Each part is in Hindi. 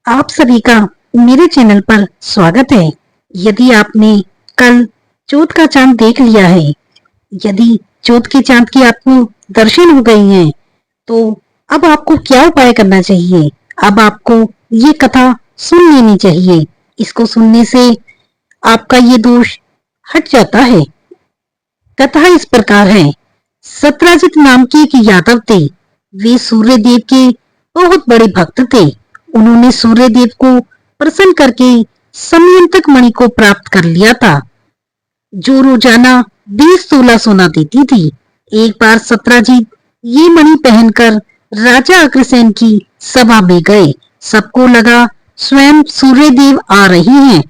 आप सभी का मेरे चैनल पर स्वागत है। यदि आपने कल चौथ का चांद देख लिया है, यदि चौथ के चांद की आपको दर्शन हो गई हैं, तो अब आपको क्या उपाय करना चाहिए? अब आपको ये कथा सुन लेनी चाहिए। इसको सुनने से आपका ये दोष हट जाता है। कथा इस प्रकार है। सत्राजित नाम के एक यादव थे। वे सूर्य देव के बहुत बड़े भक्त थे। उन्होंने सूर्य देव को प्रसन्न करके समयंतक मणि को प्राप्त कर लिया था, जो रोजाना 20 तोला सोना देती थी। एक बार सत्राजीत ये मणि पहनकर राजा अग्रसेन की सभा में गए। सबको लगा स्वयं सूर्य देव आ रही हैं।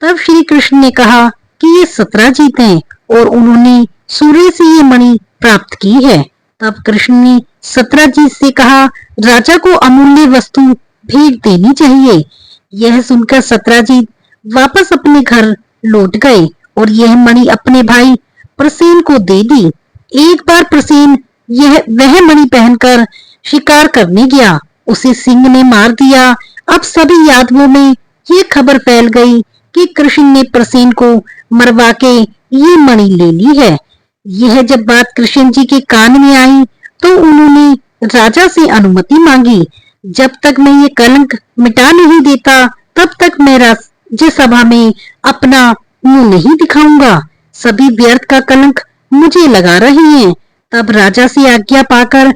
तब श्री कृष्ण ने कहा कि ये सत्राजीत हैं और उन्होंने सूर्य से ये मणि प्राप्त की है। तब कृष्ण ने सत्राजीत से कहा, राजा को अमूल्य वस्तु भेंट देनी चाहिए। यह सुनकर सत्राजीत वापस अपने घर लौट गए और यह मणि अपने भाई प्रसेन को दे दी। एक बार प्रसेन वह मणि पहनकर शिकार करने गया। उसे सिंह ने मार दिया। अब सभी यादवों में ये खबर फैल गई कि कृष्ण ने प्रसेन को मरवा के ये मणि ले ली है। यह जब बात कृष्ण जी के कान में आई तो उन्होंने राजा से अनुमति मांगी। जब तक मैं ये कलंक मिटा नहीं देता, तब तक मैं राज्य सभा में अपना मुंह नहीं दिखाऊंगा। सभी व्यर्थ का कलंक मुझे लगा रहे हैं। तब राजा से आज्ञा पाकर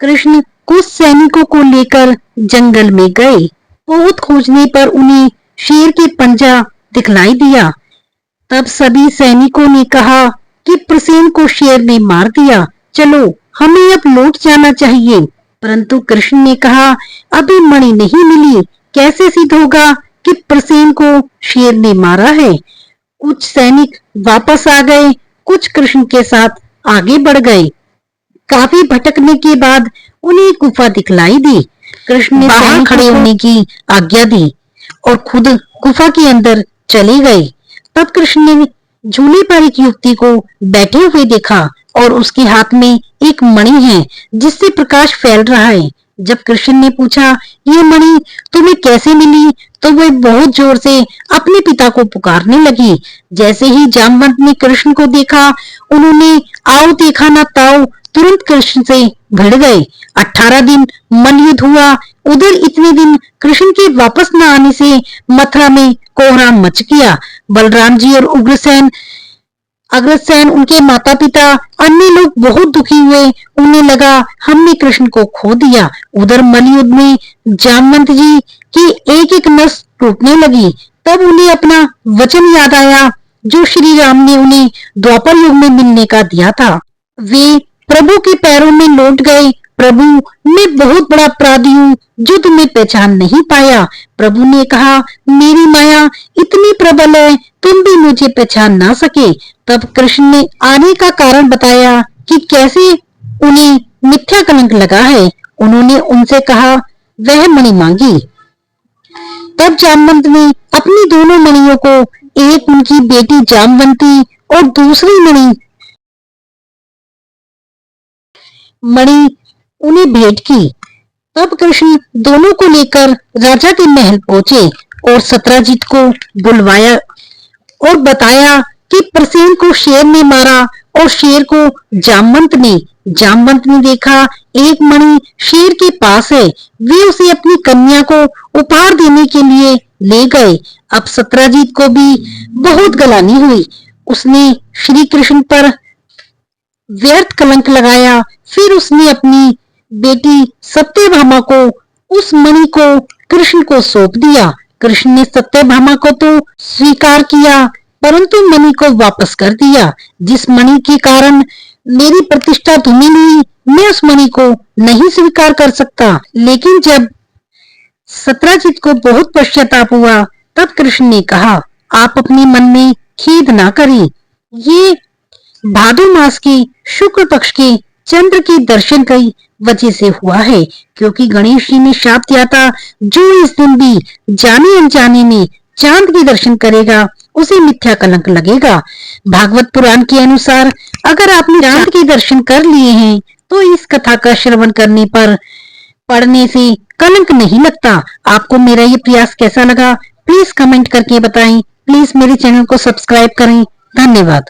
कृष्ण कुछ सैनिकों को लेकर जंगल में गए। बहुत खोजने पर उन्हें शेर के पंजा दिखलाई दिया। तब सभी सैनिकों ने कहा कि प्रसेन को शेर ने मार दिया, चलो हमें अब लौट जाना चाहिए। परंतु कृष्ण ने कहा, अभी मणि नहीं मिली, कैसे सिद्ध होगा कि प्रसेन को शेर ने मारा है। कुछ सैनिक वापस आ गए, कुछ कृष्ण के साथ आगे बढ़ गए। काफी भटकने के बाद उन्हें गुफा दिखलाई दी। कृष्ण ने बाहर खड़े होने की आज्ञा दी और खुद गुफा के अंदर चले गए। तब कृष्ण ने झूले पर एक युवती को बैठे हुए देखा और उसके हाथ में एक मणि है जिससे प्रकाश फैल रहा है। जब कृष्ण ने पूछा, ये मणि तुम्हें कैसे मिली, तो वह बहुत जोर से अपने पिता को पुकारने लगी। जैसे ही जामवंत ने कृष्ण को देखा, उन्होंने आओ देखा ना ताओ तुरंत कृष्ण से भिड़ गए। 18 दिन मल्लयुद्ध हुआ। उधर इतने दिन कृष्ण के वापस न आने से मथुरा में कोहराम मच गया। बलराम जी और अग्रसेन, उनके माता पिता, अन्य लोग बहुत दुखी हुए। उन्हें लगा हमने कृष्ण को खो दिया। उधर मल्लयुद्ध में जामवंत जी की एक एक नस टूटने लगी। तब उन्हें अपना वचन याद आया जो श्री राम ने उन्हें द्वापर युग में मिलने का दिया था। वे प्रभु के पैरों में लौट गए। प्रभु, मैं बहुत बड़ा अपराधी हूँ जो तुम्हें पहचान नहीं पाया। प्रभु ने कहा, मेरी माया इतनी प्रबल है, तुम भी मुझे पहचान ना सके। तब कृष्ण ने आने का कारण बताया कि कैसे उन्हें मिथ्या कलंक लगा है। उन्होंने उनसे कहा वह मणि मांगी। तब जामवंत ने अपनी दोनों मणियों को, एक उनकी बेटी जामवंती और दूसरी मणि उन्हें भेंट की। तब कृष्ण दोनों को लेकर राजा के महल पहुंचे और सत्राजित को बुलवाया और बताया कि प्रसेन को शेर ने मारा और शेर को जामवंत ने। जामवंत ने देखा एक मणि शेर के पास है। वे उसे अपनी कन्या को उपहार देने के लिए ले गए। अब सत्राजित को भी बहुत गलानी हुई। उसने श्री कृष्ण पर व्यर्थ कलंक लगाया। फिर उसने अपनी बेटी सत्यभामा को उस मणि को कृष्ण को सौंप दिया। कृष्ण ने सत्यभामा को तो स्वीकार किया, परंतु मणि को वापस कर दिया। जिस मणि के कारण मेरी प्रतिष्ठा धूमिल हुई, मैं उस मणि को नहीं स्वीकार कर सकता। लेकिन जब सत्राजित को बहुत पश्चाताप हुआ, तब कृष्ण ने कहा, आप अपने मन में खेद ना करें। ये भादो मास के शुक्ल पक्ष के चंद्र के दर्शन की वजह से हुआ है, क्योंकि गणेश जी ने शाप दिया था, जो इस दिन भी जाने अनजाने में चांद के दर्शन करेगा उसे मिथ्या कलंक लगेगा। भागवत पुराण के अनुसार अगर आपने चांद के दर्शन कर लिए हैं, तो इस कथा का श्रवण करने पर पढ़ने से कलंक नहीं लगता। आपको मेरा ये प्रयास कैसा लगा प्लीज कमेंट करके बताएं। प्लीज मेरे चैनल को सब्सक्राइब करें। धन्यवाद।